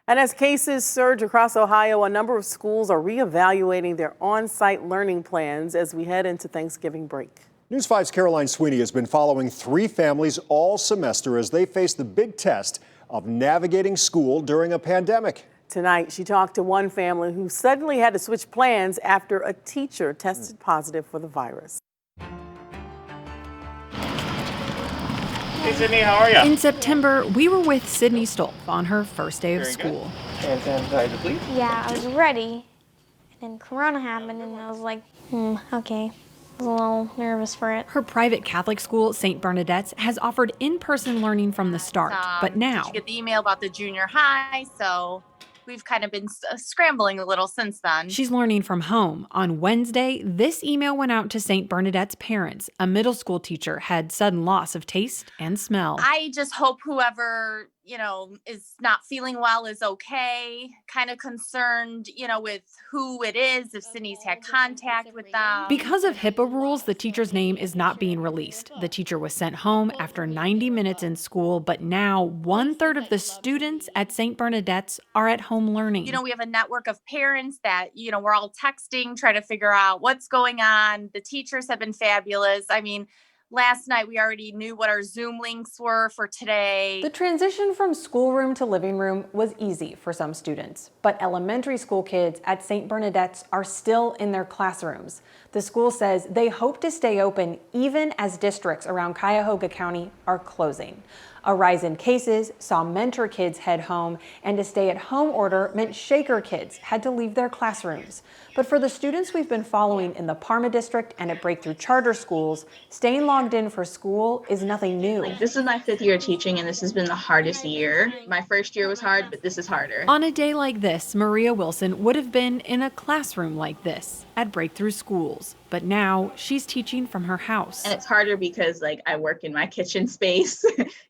And as cases surge across Ohio, a number of schools are reevaluating their on-site learning plans as we head into Thanksgiving break. News 5's Caroline Sweeney has been following 3 families all semester as they face the big test of navigating school during a pandemic. Tonight, she talked to one family who suddenly had to switch plans after a teacher tested positive for the virus. Hey Sydney, how are you? In September, we were with Sydney Stolp on her first day of school. Hand sanitizer, please. Yeah, I was ready. And then Corona happened and I was like, okay. I was a little nervous for it. Her private Catholic school, St. Bernadette's, has offered in-person learning from the start, but now... Did you get the email about the junior high? So we've kind of been scrambling a little since then. She's learning from home. On Wednesday, this email went out to St. Bernadette's parents. A middle school teacher had sudden loss of taste and smell. I just hope whoever, is not feeling well is okay. Kind of concerned, with who it is, if Sydney's had contact with them. Because of HIPAA rules, the teacher's name is not being released. The teacher was sent home after 90 minutes in school, but now 1/3 of the students at St. Bernadette's are at home learning. We have a network of parents that, we're all texting, trying to figure out what's going on. The teachers have been fabulous. I mean, last night we already knew what our Zoom links were for today. The transition from schoolroom to living room was easy for some students, but elementary school kids at St. Bernadette's are still in their classrooms. The school says they hope to stay open even as districts around Cuyahoga County are closing. A rise in cases saw mentor kids head home, and a stay-at-home order meant shaker kids had to leave their classrooms. But for the students we've been following in the Parma district and at Breakthrough Charter schools, staying logged in for school is nothing new. This is my 5th year teaching, and this has been the hardest year. My first year was hard, but this is harder. On a day like this, Maria Wilson would have been in a classroom like this at Breakthrough Schools. But now she's teaching from her house. And it's harder because I work in my kitchen space.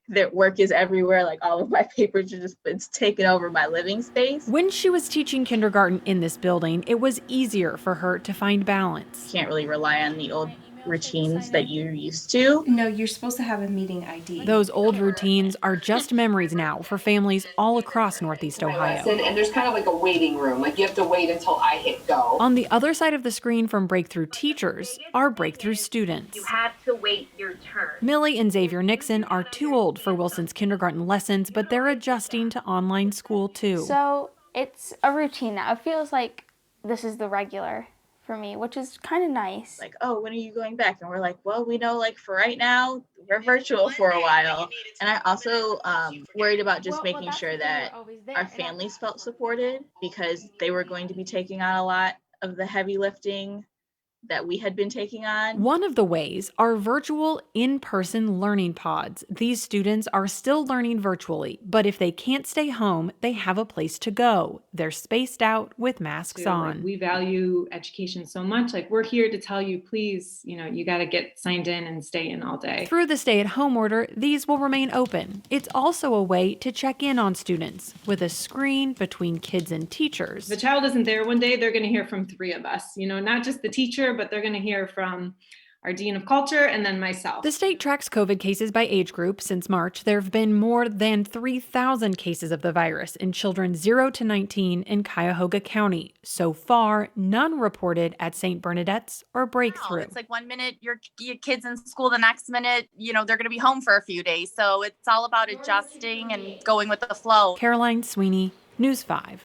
That work is everywhere. All of my papers are it's taken over my living space. When she was teaching kindergarten in this building, it was easier for her to find balance. Can't really rely on the old routines that you're used to. No, you're supposed to have a meeting ID. Those old routines are just memories now for families all across Northeast Ohio. And there's kind of a waiting room. You have to wait until I hit go. On the other side of the screen from Breakthrough teachers are Breakthrough students. You have to wait your turn. Millie and Xavier Nixon are too old for Wilson's kindergarten lessons, but they're adjusting to online school too. So it's a routine now. It feels like this is the regular for me, which is kind of nice. Oh, when are you going back? And we're well, we know for right now, we're virtual for a while. And I also worried about just making sure that our families felt supported because they were going to be taking on a lot of the heavy lifting that we had been taking on. One of the ways are virtual in-person learning pods. These students are still learning virtually, but if they can't stay home, they have a place to go. They're spaced out with masks on. We value education so much. We're here to tell you, please, you got to get signed in and stay in all day. Through the stay-at-home order, these will remain open. It's also a way to check in on students with a screen between kids and teachers. If the child isn't there one day, they're going to hear from 3 of us, not just the teacher, but they're going to hear from our Dean of Culture and then myself. The state tracks COVID cases by age group. Since March, there have been more than 3,000 cases of the virus in children 0 to 19 in Cuyahoga County. So far, none reported at St. Bernadette's or Breakthrough. It's 1 minute your kid's in school, the next minute, they're going to be home for a few days. So it's all about adjusting and going with the flow. Caroline Sweeney, News 5.